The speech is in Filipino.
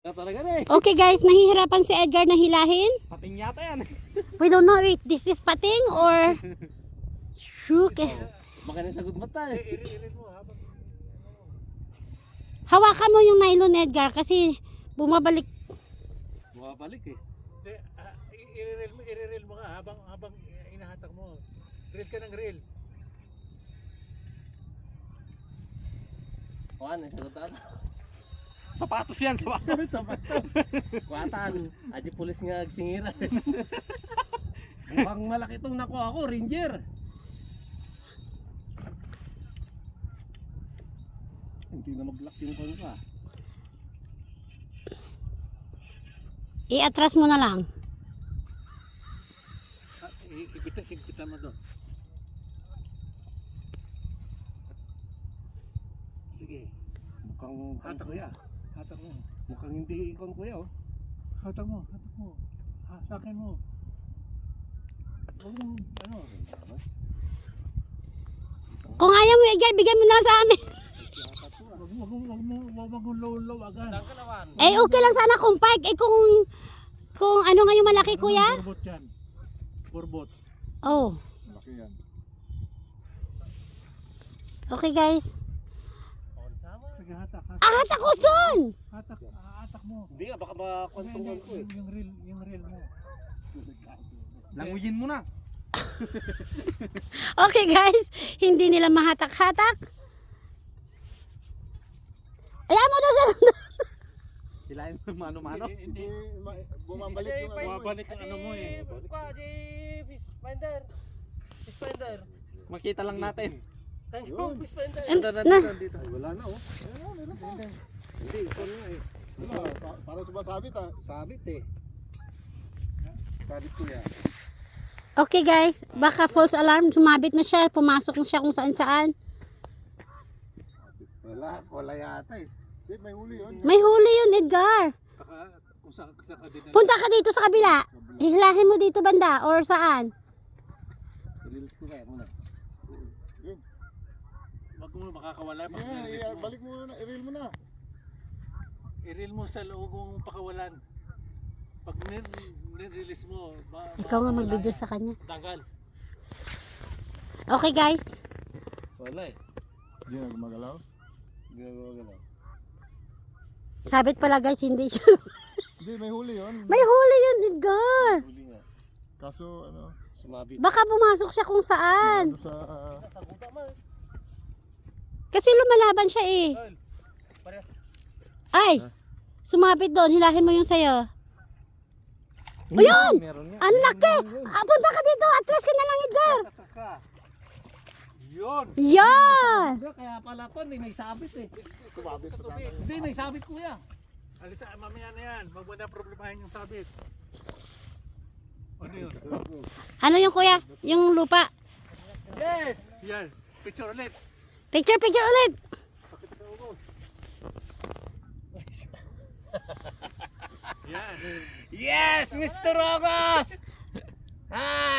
Okay guys, nahihirapan si Edgar na hilahin. Pating yata yan. We don't know if this is pating or shook. Baka nasagot mata eh. Hawakan mo yung nylon, Edgar, kasi bumabalik. Bumabalik eh. I-reel mo nga habang inahatak mo. Reel ka ng reel. Kuhan, nasagot ata. Sapatos yan, sapatos. Sapatos. Kuhatan, aji pulis nga agsingira. Mukhang malaki itong nakuha ko, Ranger. Hindi na mag-lock yung kon ka. I-atras mo na lang. Higpitan mo doon. Sige. Mukhang Hatak kuya. Hatak mo. Mukhang hindi ikon kuya oh. Hatak mo. Hasakin mo. Huwag mong, ano. Kung ayaw mo, Edgar, bigyan mo na lang sa amin. Huwag mong low agad. Eh, okay lang sana kung park. Eh, kung ano nga yung malaki, kuya? Kurbot yan. Kurbot. Oh. Malaki yan. Okay, guys. Sige, hatak. Hatak ko son! Hatak mo. Hindi nga, baka makontungan ko eh. Yung reel mo. Languyin mo na. Okay, guys. Hindi nila mahatak-hatak. Ayan mo na siya. Hilahin mo mano-mano. Hindi. Bumabalik yung ano mo eh. Fish finder. Makita lang natin. Saan yung fish finder? Dito. Ay, wala na oh. Meron pa. Hindi, ikon nga eh. Wala, parang sumasabit ah. Sabit eh. Sabit ko yan. Okay, guys. Baka false alarm. Sumabit na siya. Pumasok na siya kung saan-saan. Wala yata eh. May huli yun. May huli yun, Edgar. Kung saan ka din. Punta ka dito sa kabila. Hilahin mo dito banda or saan? Release ko kaya muna. Wag mo makakawala. Balik mo na, i-reel mo na. I-reel mo sa loob mong pakawalan. Pag nirelease mo, Ikaw nga mag-video sa kanya. tanggal. Okay, guys. Wala eh. Hindi na gumagalaw. Hindi na gumagalaw. Sabit pala, guys. Hindi siya. Hindi, may huli yun. May huli yun, Edgar. Huli nga. Kaso ano, Sumabit. Baka pumasok siya kung saan. ano sa Kasi lumalaban siya eh. Ay! Sumabit doon. Hilahin mo yung sayo. Ayun! Meron nga. Ang laki! Punta ka dito. Atras ka na lang, Edgar. Tatas ka. Yun. Yan! Kaya pala to, hindi may sabit eh. sumabit sa tubig. Hindi, may sabit kuya. Alis, mamaya na yan. Wag mo na problemahin yung sabit. Ano yun? Ano yung kuya? Yung lupa. Yes! Yes. Picture ulit. Picture ulit. Yan. Yes, Mr. Rogos! Ah!